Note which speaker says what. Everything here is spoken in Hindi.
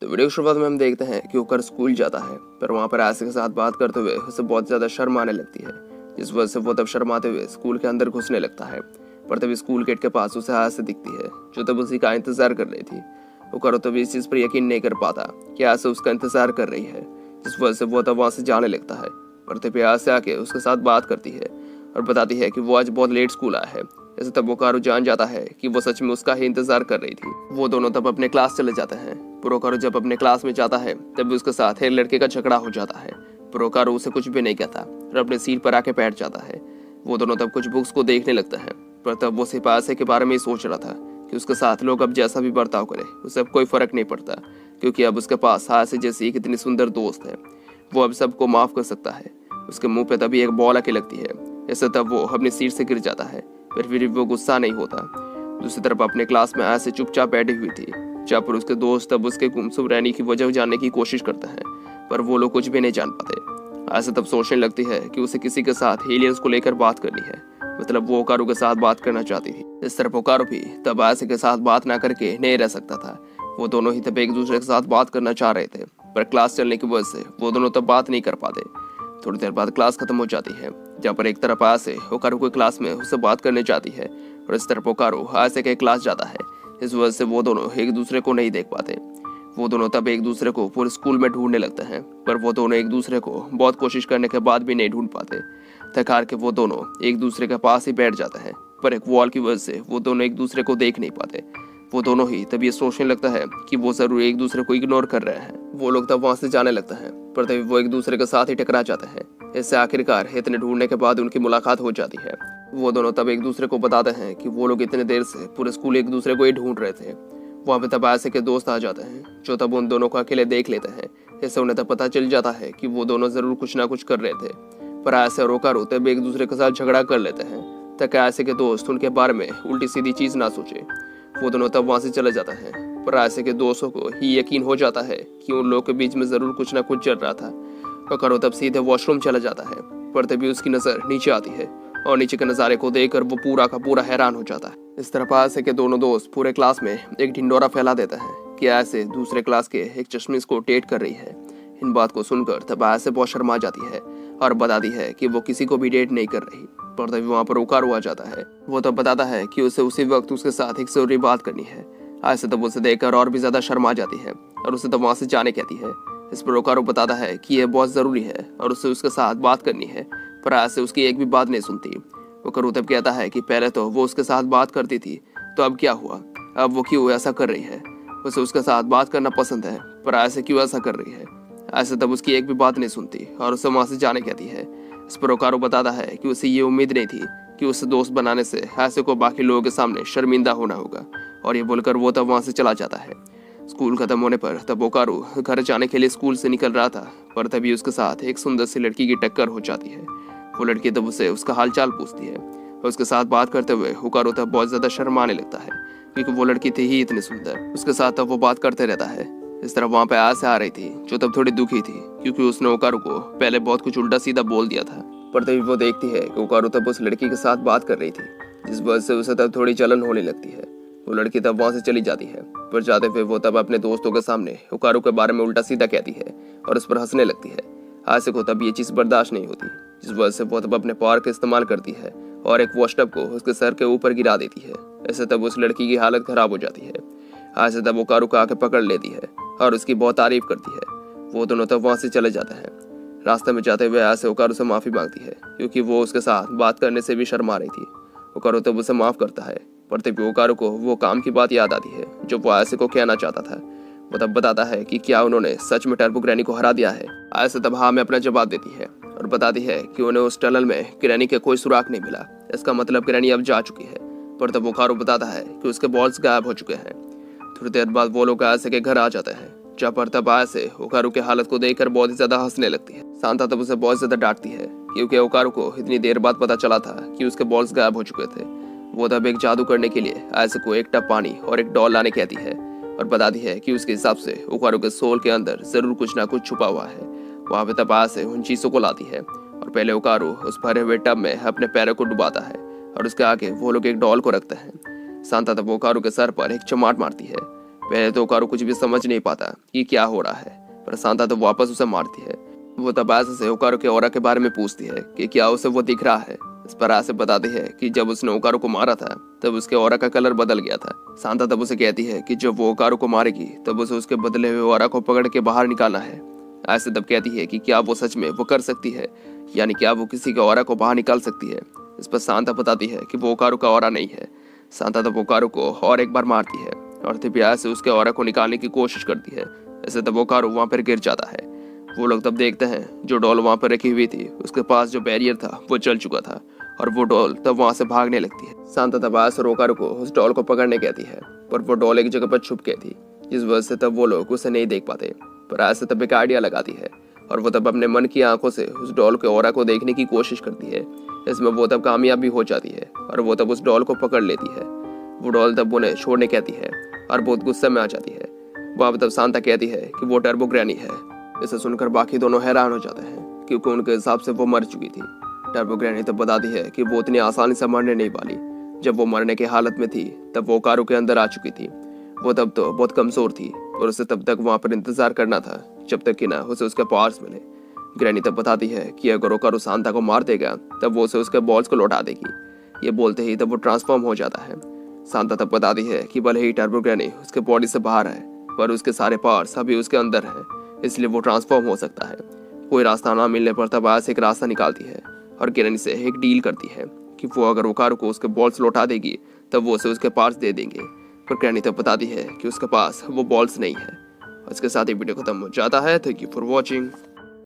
Speaker 1: तो वीडियो की शुरुआत में हम देखते हैं कि ओकार स्कूल जाता है, पर वहाँ पर आयसे के साथ बात करते हुए उसे बहुत ज़्यादा शर्म आने लगती है, जिस वजह से वो तब शर्माते हुए स्कूल के अंदर घुसने लगता है। पर तभी स्कूल गेट के पास उसे आयसे दिखती है, जो तब उसी का इंतजार कर रही थी। ओकार तब इस चीज़ पर यकीन नहीं कर पाता कि आयसे उसका इंतजार कर रही है, जिस वजह से वो तब वहाँ से जाने लगता है। पर तभी आयसे आके उसके साथ बात करती है और बताती है कि वो आज बहुत लेट स्कूल आया है। ऐसे तब ओकारो जान जाता है कि वो सच में उसका ही इंतजार कर रही थी। वो दोनों तब अपने क्लास चले जाते हैं। पर ओकारो जब अपने क्लास में जाता है तब उसके साथ एक लड़के का झगड़ा हो जाता है, पर ओकारो उसे कुछ भी नहीं कहता और अपने सीट पर आके बैठ जाता है। वो दोनों तब कुछ बुक्स को देखने लगते हैं, पर तब वो सिर्फ आयसे के बारे में ही सोच रहा था कि उसके साथ लोग अब जैसा भी बर्ताव करे उसे अब कोई फर्क नहीं पड़ता, क्योंकि अब उसके पास आयसे जैसी एक इतनी सुंदर दोस्त है। वो अब सबको माफ कर सकता है। उसके मुंह पे तभी एक बॉल आके लगती है। ऐसे तब वो अपनी सीट से गिर जाता है, फिर वो गुस्सा नहीं होता। दूसरी तरफ अपने क्लास में आयसे चुपचाप बैठी हुई थी, जहाँ पर उसके दोस्त तब उसके गुमसुम रहने की वजह जानने की कोशिश करते हैं, पर वो लोग कुछ भी नहीं जान पाते। आयसे तब सोचने लगती है कि उसे किसी के साथ एलियंस को लेकर बात करनी है, मतलब वो ओकारो के साथ बात करना चाहती थी। इस तरफ ओकारो भी तब आयसे के साथ बात ना करके नहीं रह सकता था। वो दोनों ही तब एक दूसरे के साथ बात करना चाह रहे थे, पर क्लास चलने की वजह से वो दोनों तब बात नहीं कर पाते। थोड़ी देर बाद क्लास खत्म हो जाती है, जहाँ पर एक तरफ आयसे ओकारो के क्लास में उससे बात करने जाती है और इस तरफ ओकारो आयसे के क्लास जाता है। इस वजह से वो दोनों एक दूसरे को नहीं देख पाते। वो दोनों तब एक दूसरे को पूरे स्कूल में ढूंढने लगते हैं, पर वो दोनों एक दूसरे को बहुत कोशिश करने के बाद भी नहीं ढूंढ पाते। थक हार के वो दोनों एक दूसरे के पास ही बैठ जाते हैं, पर एक वॉल की वजह से वो दोनों एक दूसरे को देख नहीं पाते। वो दोनों ही तब ये सोचने लगता है कि वो जरूर एक दूसरे को इग्नोर कर रहे हैं। वो लोग तब वहां से जाने लगते हैं, पर तभी वो एक दूसरे के साथ ही टकरा जाते हैं। इससे आखिरकार इतने ढूंढने के बाद उनकी मुलाकात हो जाती है। वो दोनों तब एक दूसरे को बताते हैं कि वो लोग इतने देर से पूरे स्कूल एक दूसरे को ही ढूंढ रहे थे। वहाँ पे तब आयसे के दोस्त आ जाते हैं, जो तब उन दोनों को अकेले देख लेते हैं। इससे उन्हें तब पता चल जाता है कि वो दोनों जरूर कुछ ना कुछ कर रहे थे। पर आयसे और ओकारो तब एक दूसरे के साथ झगड़ा कर लेते हैं, ताकि आयसे के दोस्त उनके बारे में उल्टी सीधी चीज ना सोचे। वो दोनों तब वहां से चले जाते हैं, पर आयसे के दोस्तों को ही यकीन हो जाता है कि उन लोगों के बीच में जरूर कुछ ना कुछ चल रहा था। ओकारो तब सीधे वॉशरूम चला जाता है, पर तभी उसकी नजर नीचे आती है और नीचे के नजारे को देखकर वो पूरा का पूरा हैरान हो जाता है। इस तरफ आयसे के दोनों दोस्त पूरे क्लास में एक ढिंडोरा फैला देते हैं कि आयसे दूसरे क्लास के एक चश्मिश को डेट कर रही है। इन बात को सुनकर तब आयसे बहुत शर्मा जाती है और बताती है कि वो किसी को भी डेट नहीं कर रही। पर तभी वहाँ पर ओकारो आ जाता है। वो तब बताता है कि उसे उसी वक्त उसके साथ एक जरूरी बात करनी है। आयसे तब उसे देखकर और भी ज्यादा शर्मा जाती है और उसे तब वहाँ से जाने कहती है। इस पर ओकारो बताता है कि यह बहुत जरूरी है और उसे उसके साथ बात करनी है, पर आयसे उसकी एक भी बात नहीं सुनती। ओकारो तब कहता है कि पहले तो वो उसके साथ बात करती थी, तो अब क्या हुआ, अब वो क्यों ऐसा कर रही है। उसे उसके साथ बात करना पसंद है, पर आयसे क्यों ऐसा कर रही है। आयसे तब उसकी एक भी बात नहीं सुनती और उसे वहां से जाने कहती है। इस पर ओकारो बताता है कि उसे ये उम्मीद नहीं थी कि उसे दोस्त बनाने से आयसे को बाकी लोगों के सामने शर्मिंदा होना होगा, और ये बोलकर वो तब वहां से चला जाता है। स्कूल खत्म होने पर तब ओकारो घर जाने के लिए स्कूल से निकल रहा था, पर तभी उसके साथ एक सुंदर सी लड़की की टक्कर हो जाती है। वो लड़की तब उसे उसका हालचाल पूछती है और उसके साथ बात करते हुए ओकारो तब बहुत ज्यादा शर्माने लगता है, क्योंकि वो लड़की थी ही इतनी सुंदर। उसके साथ तब वो बात करते रहता है। इस तरह वहाँ पे आयसे आ रही थी, जो तब थोड़ी दुखी थी, क्योंकि उसने ओकारो को पहले बहुत कुछ उल्टा सीधा बोल दिया था। पर तभी वो देखती है कि ओकारो तब उस लड़की के साथ बात कर रही थी, जिस वजह से उसे तब थोड़ी जलन होने लगती है। वो लड़की तब वहाँ से चली जाती है, पर जाते हुए वो तब अपने दोस्तों के सामने ओकारो के बारे में उल्टा सीधा कहती है और उस पर हंसने लगती है। आयसे को तब ये चीज बर्दाश्त नहीं होती, जिस वजह से वो तब अपने पावर का इस्तेमाल करती है और एक वॉशटब को उसके सर के ऊपर गिरा देती है। ऐसे तब उस लड़की की हालत खराब हो जाती है। आयसे तब ओकारो को आके पकड़ लेती है और उसकी बहुत तारीफ करती है। वो दोनों तब वहां से चले जाते हैं। रास्ते में जाते हुए आयसे ओकारो से माफी मांगती है, क्योंकि वो उसके साथ बात करने से भी शर्मा रही थी। ओकारो तब उसे माफ करता है, पर तभी ओकारो को वो काम की बात याद आती है जो वो आयसे को कहना चाहता था। वो तब बताता है कि क्या उन्होंने सच में टर्बो ग्रैनी को हरा दिया है। आयसे तब हाँ में अपना जवाब देती है और बताती है कि उन्हें उस टनल में ग्रैनी के कोई सुराग नहीं मिला। इसका मतलब ग्रैनी अब जा चुकी है। पर तब ओकारो बताता है कि उसके बॉल्स गायब हो चुके हैं। थोड़ी देर बाद वो लोग आयसे के घर आ जाते हैं, जहाँ पर तब आयसे ओकारो की हालत को देखकर बहुत ही ज्यादा हंसने लगती है। सांता तब उसे बहुत ज्यादा डांटती है, क्योंकि ओकारो को इतनी देर बाद पता चला था कि उसके बॉल्स गायब हो चुके थे। वो तब एक जादू करने के लिए आयसे को एक टब पानी और एक डॉल लाने कहती है और बताती है कि उसके हिसाब से ओकारो के सोल के अंदर जरूर कुछ ना कुछ छुपा हुआ है। वहाँ पे तब आयसे उन चीजों को लाती है और पहले ओकारो उस भरे हुए टब में अपने पैरों को डुबाता है और उसके आगे वो लोग एक डॉल को रखते हैं। सांता तब ओकारो के सर पर एक चमाट मारती है। पहले तो ओकारू कुछ भी समझ नहीं पाता कि क्या हो रहा है, पर सांता तो वापस उसे मारती है। वो तब आयसे से ओकारू के ऑरा के बारे में पूछती है कि क्या उसे वो दिख रहा है। इस पर आयसे बताती है कि जब उसने ओकारू को मारा था तब उसके ऑरा का कलर बदल गया था। सांता तब उसे कहती है कि जब वो ओकारू को मारेगी तब उसे उसके बदले हुए ऑरा को पकड़ के बाहर निकालना है। आयसे तब कहती है कि क्या वो सच में वो कर सकती है, यानी क्या वो किसी के ऑरा को बाहर निकाल सकती है। इस पर सांता बताती है कि वो ओकारू का ऑरा नहीं है। सांता तब ओकारू को और एक बार मारती है और तब आयसे उसके ऑरा को निकालने की कोशिश करती है। ऐसे तब ओकारू वहां पर गिर जाता है। वो लोग तब देखते हैं जो डॉल वहां पर रखी हुई थी उसके पास जो बैरियर था वो चल चुका था और वो डॉल तब वहां से भागने लगती है। सांता तब आयसे और ओकारू को उस डॉल को पकड़ने कहती है, पर वो डॉल एक जगह पर छुप गई थी, जिस वजह से तब वो लोग उसे नहीं देख पाते। पर आयसे तब एक आइडिया लगाती है और वो तब अपने मन की आंखों से उस डॉल के ऑरा को देखने की कोशिश करती है। इसमें वो तब कामयाब भी हो जाती है और वो तब उस डॉल को पकड़ लेती है। वो डॉल तब उन्हें छोड़ने कहती है और बहुत गुस्से में आ जाती है। वहां पर तब सांता कहती है कि वो टर्बो ग्रैनी है। इसे सुनकर बाकी दोनों हैरान हो जाते हैं क्योंकि उनके हिसाब से वो मर चुकी थी। टर्बो ग्रैनी तब बताती है कि वो इतनी आसानी से मरने नहीं वाली। जब वो मरने की हालत में थी तब वो ओकारू के अंदर आ चुकी थी। वो तब तो बहुत कमजोर थी और उसे तब तक वहां पर इंतजार करना था जब तक कि ना उसे उसके पावर्स मिले। ग्रैनी तब बताती है कि अगर ओकारू सांता को मार देगा तब वो उसे उसके बॉल्स को लौटा देगी। ये बोलते ही तब वो ट्रांसफॉर्म हो जाता है। सांता तब बताती है कि भले ही टर्बो ग्रैनी उसके बॉडी से बाहर है पर उसके सारे पार्ट्स अभी उसके अंदर हैं, इसलिए वो ट्रांसफॉर्म हो सकता है। कोई रास्ता ना मिलने पर तब आयसे एक रास्ता निकालती है और ग्रैनी से एक डील करती है कि वो अगर ओकारू को उसके बॉल्स लौटा देगी तब वो उसे उसके पार्ट्स दे देंगे। पर ग्रैनी तब बताती है कि उसके पास वो बॉल्स नहीं है। इसके साथ ही वीडियो खत्म हो जाता है। Thank you for watching.